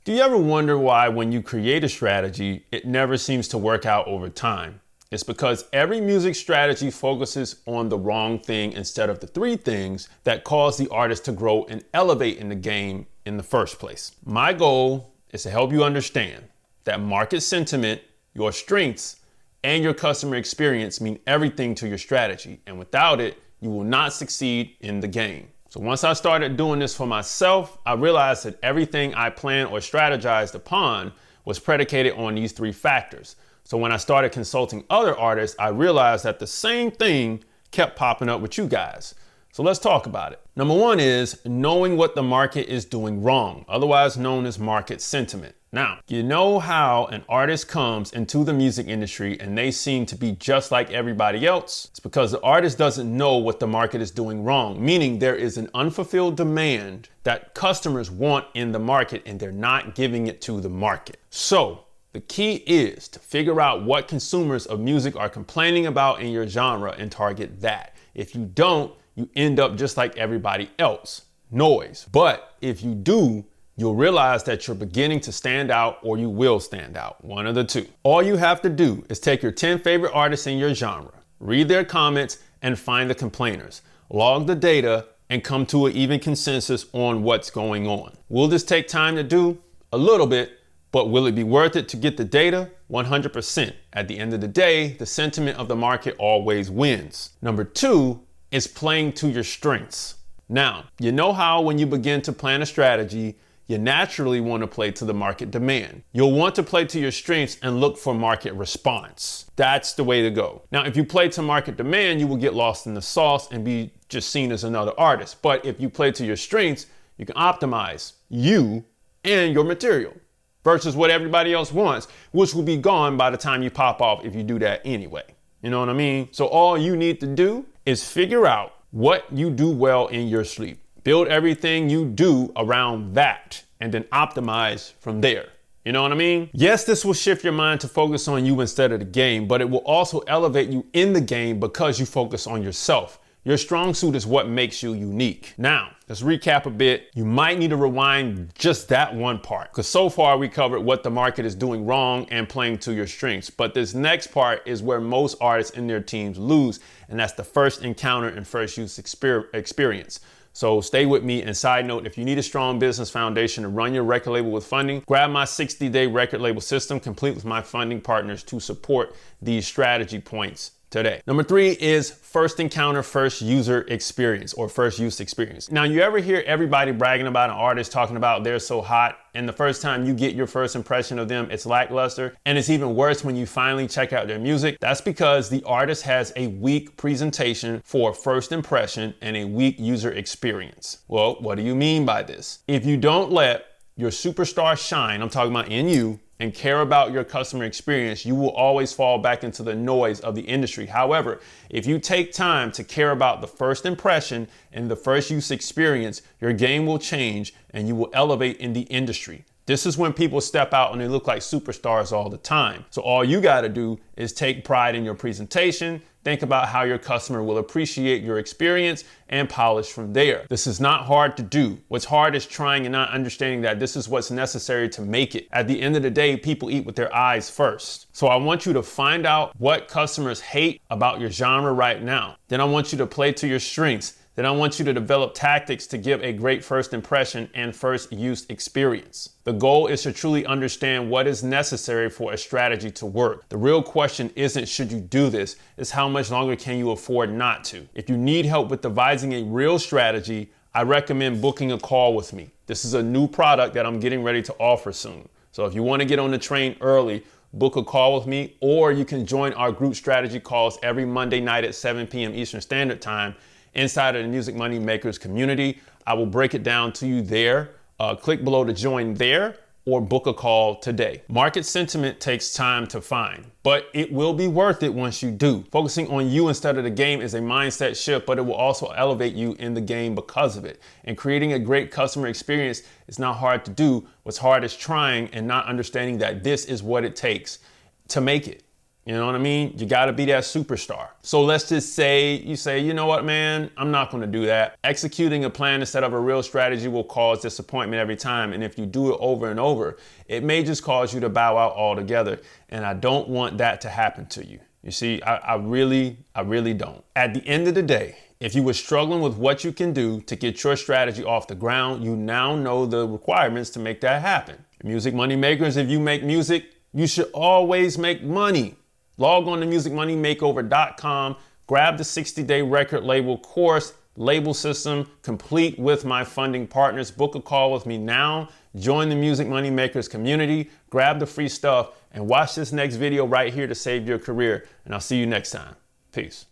Do you ever wonder why when you create a strategy, it never seems to work out over time? It's because every music strategy focuses on the wrong thing instead of the three things that cause the artist to grow and elevate in the game in the first place. My goal is to help you understand that market sentiment, your strengths, and your customer experience mean everything to your strategy. And without it, you will not succeed in the game. So once I started doing this for myself, I realized that everything I planned or strategized upon was predicated on these three factors. So when I started consulting other artists, I realized that the same thing kept popping up with you guys. So let's talk about it. Number one is knowing what the market is doing wrong, otherwise known as market sentiment. Now, you know how an artist comes into the music industry and they seem to be just like everybody else? It's because the artist doesn't know what the market is doing wrong, meaning there is an unfulfilled demand that customers want in the market and they're not giving it to the market. So the key is to figure out what consumers of music are complaining about in your genre and target that. If you don't, you end up just like everybody else, noise. But if you do, you'll realize that you're beginning to stand out, or you will stand out, one of the two. All you have to do is take your 10 favorite artists in your genre, read their comments, and find the complainers. Log the data and come to an even consensus on what's going on. Will this take time to do? A little bit. But will it be worth it to get the data? 100%. At the end of the day, the sentiment of the market always wins. Number two is playing to your strengths. Now, you know how when you begin to plan a strategy, you naturally want to play to the market demand. You'll want to play to your strengths and look for market response. That's the way to go. Now, if you play to market demand, you will get lost in the sauce and be just seen as another artist. But if you play to your strengths, you can optimize you and your material versus what everybody else wants, which will be gone by the time you pop off if you do that anyway. You know what I mean? So all you need to do is figure out what you do well in your sleep. Build everything you do around that and then optimize from there. You know what I mean? Yes, this will shift your mind to focus on you instead of the game, but it will also elevate you in the game because you focus on yourself. Your strong suit is what makes you unique. Now, let's recap a bit. You might need to rewind just that one part, because so far we covered what the market is doing wrong and playing to your strengths. But this next part is where most artists and their teams lose, and that's the first encounter and first use experience. So stay with me. And side note, if you need a strong business foundation to run your record label with funding, grab my 60-day record label system, complete with my funding partners to support these strategy points today. Number three is first encounter, first user experience, or first use experience. Now, you ever hear everybody bragging about an artist, talking about they're so hot, and the first time you get your first impression of them, it's lackluster, and it's even worse when you finally check out their music? That's because the artist has a weak presentation for first impression and a weak user experience. Well, what do you mean by this? If you don't let your superstar shine, I'm talking about in you, and care about your customer experience, you will always fall back into the noise of the industry. However, if you take time to care about the first impression and the first use experience, your game will change and you will elevate in the industry. This is when people step out and they look like superstars all the time. So all you got to do is take pride in your presentation, think about how your customer will appreciate your experience, and polish from there. This is not hard to do. What's hard is trying and not understanding that this is what's necessary to make it. At the end of the day, people eat with their eyes first. So I want you to find out what customers hate about your genre right now. Then I want you to play to your strengths. Then I want you to develop tactics to give a great first impression and first use experience. The goal is to truly understand what is necessary for a strategy to work. The real question isn't should you do this, it's how much longer can you afford not to. If you need help with devising a real strategy, I recommend booking a call with me. This is a new product that I'm getting ready to offer soon. So if you want to get on the train early, book a call with me, or you can join our group strategy calls every Monday night at 7 p.m. Eastern Standard Time. Inside of the Music Money Makers community. I will break it down to you there. Click below to join there or book a call today. Market sentiment takes time to find, but it will be worth it once you do. Focusing on you instead of the game is a mindset shift, but it will also elevate you in the game because of it. And creating a great customer experience is not hard to do. What's hard is trying and not understanding that this is what it takes to make it. You know what I mean? You got to be that superstar. So let's just say you say, you know what, man, I'm not going to do that. Executing a plan instead of a real strategy will cause disappointment every time. And if you do it over and over, it may just cause you to bow out altogether. And I don't want that to happen to you. You see, I really don't. At the end of the day, if you were struggling with what you can do to get your strategy off the ground, you now know the requirements to make that happen. Music money makers, if you make music, you should always make money. Log on to musicmoneymakeover.com, grab the 60-day record label course, label system, complete with my funding partners. Book a call with me now. Join the Music Money Makers community, grab the free stuff, and watch this next video right here to save your career. And I'll see you next time. Peace.